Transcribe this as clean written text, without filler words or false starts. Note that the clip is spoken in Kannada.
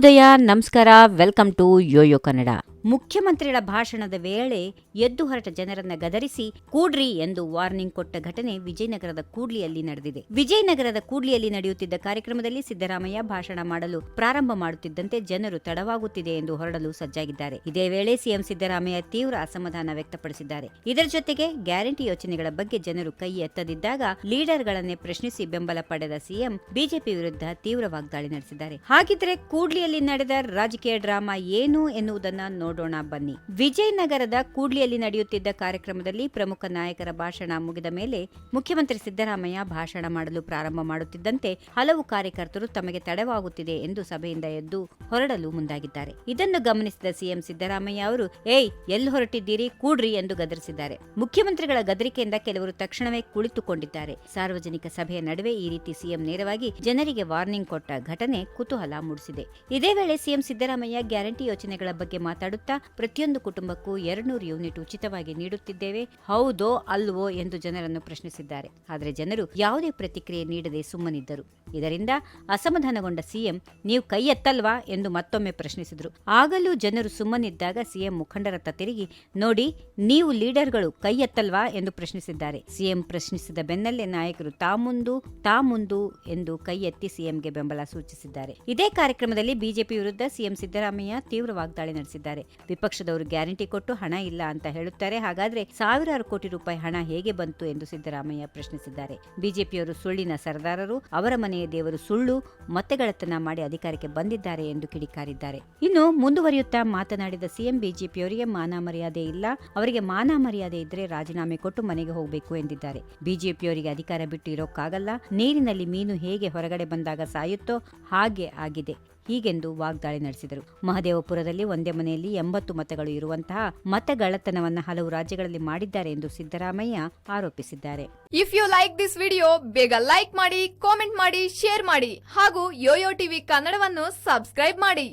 ಉದಯ ನಮಸ್ಕಾರ, ವೆಲ್ಕಮ್ ಟು ಯೋಯೋ ಕನ್ನಡ. ಮುಖ್ಯಮಂತ್ರಿಗಳ ಭಾಷಣದ ವೇಳೆ ಎದ್ದು ಹೊರಟ ಜನರನ್ನ ಗದರಿಸಿ ಕೂಡ್ರಿ ಎಂದು ವಾರ್ನಿಂಗ್ ಕೊಟ್ಟ ಘಟನೆ ವಿಜಯನಗರದ ಕೂಡ್ಲಿಯಲ್ಲಿ ನಡೆದಿದೆ. ವಿಜಯನಗರದ ಕೂಡ್ಲಿಯಲ್ಲಿ ನಡೆಯುತ್ತಿದ್ದ ಕಾರ್ಯಕ್ರಮದಲ್ಲಿ ಸಿದ್ದರಾಮಯ್ಯ ಭಾಷಣ ಮಾಡಲು ಪ್ರಾರಂಭ ಮಾಡುತ್ತಿದ್ದಂತೆ ಜನರು ತಡವಾಗುತ್ತಿದೆ ಎಂದು ಹೊರಡಲು ಸಜ್ಜಾಗಿದ್ದಾರೆ. ಇದೇ ವೇಳೆ ಸಿಎಂ ಸಿದ್ದರಾಮಯ್ಯ ತೀವ್ರ ಅಸಮಾಧಾನ ವ್ಯಕ್ತಪಡಿಸಿದ್ದಾರೆ. ಇದರ ಜೊತೆಗೆ ಗ್ಯಾರಂಟಿ ಯೋಜನೆಗಳ ಬಗ್ಗೆ ಜನರು ಕೈ ಎತ್ತದಿದ್ದಾಗ ಲೀಡರ್ಗಳನ್ನೇ ಪ್ರಶ್ನಿಸಿ ಬೆಂಬಲ ಪಡೆದ ಸಿಎಂ ಬಿಜೆಪಿ ವಿರುದ್ಧ ತೀವ್ರ ವಾಗ್ದಾಳಿ ನಡೆಸಿದ್ದಾರೆ. ಹಾಗಿದ್ರೆ ಕೂಡ್ಲಿಯಲ್ಲಿ ನಡೆದ ರಾಜಕೀಯ ಡ್ರಾಮಾ ಏನು ಎನ್ನುವುದನ್ನ ನೋಡೋಣ ಬನ್ನಿ. ವಿಜಯನಗರದ ಕೂಡ್ಲಿಯಲ್ಲಿ ನಡೆಯುತ್ತಿದ್ದ ಕಾರ್ಯಕ್ರಮದಲ್ಲಿ ಪ್ರಮುಖ ನಾಯಕರ ಭಾಷಣ ಮುಗಿದ ಮೇಲೆ ಮುಖ್ಯಮಂತ್ರಿ ಸಿದ್ದರಾಮಯ್ಯ ಭಾಷಣ ಮಾಡಲು ಪ್ರಾರಂಭ ಮಾಡುತ್ತಿದ್ದಂತೆ ಹಲವು ಕಾರ್ಯಕರ್ತರು ತಮಗೆ ತಡವಾಗುತ್ತಿದೆ ಎಂದು ಸಭೆಯಿಂದ ಎದ್ದು ಹೊರಡಲು ಮುಂದಾಗಿದ್ದಾರೆ. ಇದನ್ನು ಗಮನಿಸಿದ ಸಿಎಂ ಸಿದ್ದರಾಮಯ್ಯ ಅವರು ಎಲ್ಲಿ ಹೊರಟಿದ್ದೀರಿ, ಕೂಡ್ರಿ ಎಂದು ಗದರಿಸಿದ್ದಾರೆ. ಮುಖ್ಯಮಂತ್ರಿಗಳ ಗದರಿಕೆಯಿಂದ ಕೆಲವರು ತಕ್ಷಣವೇ ಕುಳಿತುಕೊಂಡಿದ್ದಾರೆ. ಸಾರ್ವಜನಿಕ ಸಭೆಯ ನಡುವೆ ಈ ರೀತಿ ಸಿಎಂ ನೇರವಾಗಿ ಜನರಿಗೆ ವಾರ್ನಿಂಗ್ ಕೊಟ್ಟ ಘಟನೆ ಕುತೂಹಲ ಮೂಡಿಸಿದೆ. ಇದೇ ವೇಳೆ ಸಿಎಂ ಸಿದ್ದರಾಮಯ್ಯ ಗ್ಯಾರಂಟಿ ಯೋಜನೆಗಳ ಬಗ್ಗೆ ಮಾತಾಡುತ್ತಾ ಪ್ರತಿಯೊಂದು ಕುಟುಂಬಕ್ಕೂ 200 ಯೂನಿಟ್ ಉಚಿತವಾಗಿ ನೀಡುತ್ತಿದ್ದೇವೆ, ಹೌದೋ ಅಲ್ವೋ ಎಂದು ಜನರನ್ನು ಪ್ರಶ್ನಿಸಿದ್ದಾರೆ. ಆದರೆ ಜನರು ಯಾವುದೇ ಪ್ರತಿಕ್ರಿಯೆ ನೀಡದೆ ಸುಮ್ಮನಿದ್ದರು. ಇದರಿಂದ ಅಸಮಾಧಾನಗೊಂಡ ಸಿಎಂ ನೀವು ಕೈ ಎತ್ತಲ್ವಾ ಎಂದು ಮತ್ತೊಮ್ಮೆ ಪ್ರಶ್ನಿಸಿದರು. ಆಗಲೂ ಜನರು ಸುಮ್ಮನಿದ್ದಾಗ ಸಿಎಂ ಮುಖಂಡರತ್ತ ತಿರುಗಿ ನೋಡಿ, ನೀವು ಲೀಡರ್ಗಳು ಕೈ ಎತ್ತಲ್ವಾ ಎಂದು ಪ್ರಶ್ನಿಸಿದ್ದಾರೆ. ಸಿಎಂ ಪ್ರಶ್ನಿಸಿದ ಬೆನ್ನಲ್ಲೇ ನಾಯಕರು ತಾ ಮುಂದು ಎಂದು ಕೈ ಎತ್ತಿ ಸಿಎಂಗೆ ಬೆಂಬಲ ಸೂಚಿಸಿದ್ದಾರೆ. ಇದೇ ಕಾರ್ಯಕ್ರಮದಲ್ಲಿ ಬಿಜೆಪಿ ವಿರುದ್ಧ ಸಿಎಂ ಸಿದ್ದರಾಮಯ್ಯ ತೀವ್ರ ವಾಗ್ದಾಳಿ ನಡೆಸಿದ್ದಾರೆ. ವಿಪಕ್ಷದವರು ಗ್ಯಾರಂಟಿ ಕೊಟ್ಟು ಹಣ ಇಲ್ಲ ಅಂತ ಹೇಳುತ್ತಾರೆ, ಹಾಗಾದ್ರೆ ಸಾವಿರಾರು ಕೋಟಿ ರೂಪಾಯಿ ಹಣ ಹೇಗೆ ಬಂತು ಎಂದು ಸಿದ್ದರಾಮಯ್ಯ ಪ್ರಶ್ನಿಸಿದ್ದಾರೆ. ಬಿಜೆಪಿಯವರು ಸುಳ್ಳಿನ ಸರದಾರರು, ಅವರ ಮನೆಯ ದೇವರು ಸುಳ್ಳು, ಮತಗಳತನ ಮಾಡಿ ಅಧಿಕಾರಕ್ಕೆ ಬಂದಿದ್ದಾರೆ ಎಂದು ಕಿಡಿಕಾರಿದ್ದಾರೆ. ಇನ್ನು ಮುಂದುವರಿಯುತ್ತಾ ಮಾತನಾಡಿದ ಸಿಎಂ ಬಿಜೆಪಿಯವರಿಗೆ ಮಾನ ಮರ್ಯಾದೆ ಇಲ್ಲ, ಅವರಿಗೆ ಮಾನ ಮರ್ಯಾದೆ ಇದ್ರೆ ರಾಜೀನಾಮೆ ಕೊಟ್ಟು ಮನೆಗೆ ಹೋಗಬೇಕು ಎಂದಿದ್ದಾರೆ. ಬಿಜೆಪಿಯವರಿಗೆ ಅಧಿಕಾರ ಬಿಟ್ಟು ಇರೋಕ್ಕಾಗಲ್ಲ, ನೀರಿನಲ್ಲಿ ಮೀನು ಹೇಗೆ ಹೊರಗಡೆ ಬಂದಾಗ ಸಾಯುತ್ತೋ ಹಾಗೆ ಆಗಿದೆ ಹೀಗೆಂದು ವಾಗ್ದಾಳಿ ನಡೆಸಿದರು. ಮಹದೇವಪುರದಲ್ಲಿ ಒಂದೇ ಮನೆಯಲ್ಲಿ 80 ಮತಗಳು ಇರುವಂತಹ ಮತಗಳ್ಳತನವನ್ನ ಹಲವು ರಾಜ್ಯಗಳಲ್ಲಿ ಮಾಡಿದ್ದಾರೆ ಎಂದು ಸಿದ್ದರಾಮಯ್ಯ ಆರೋಪಿಸಿದ್ದಾರೆ. If you like this video, ಬೇಗ ಲೈಕ್ ಮಾಡಿ, ಕಾಮೆಂಟ್ ಮಾಡಿ, ಶೇರ್ ಮಾಡಿ ಹಾಗೂ ಯೋಯೋ ಟಿವಿ ಕನ್ನಡವನ್ನು ಸಬ್ಸ್ಕ್ರೈಬ್ ಮಾಡಿ.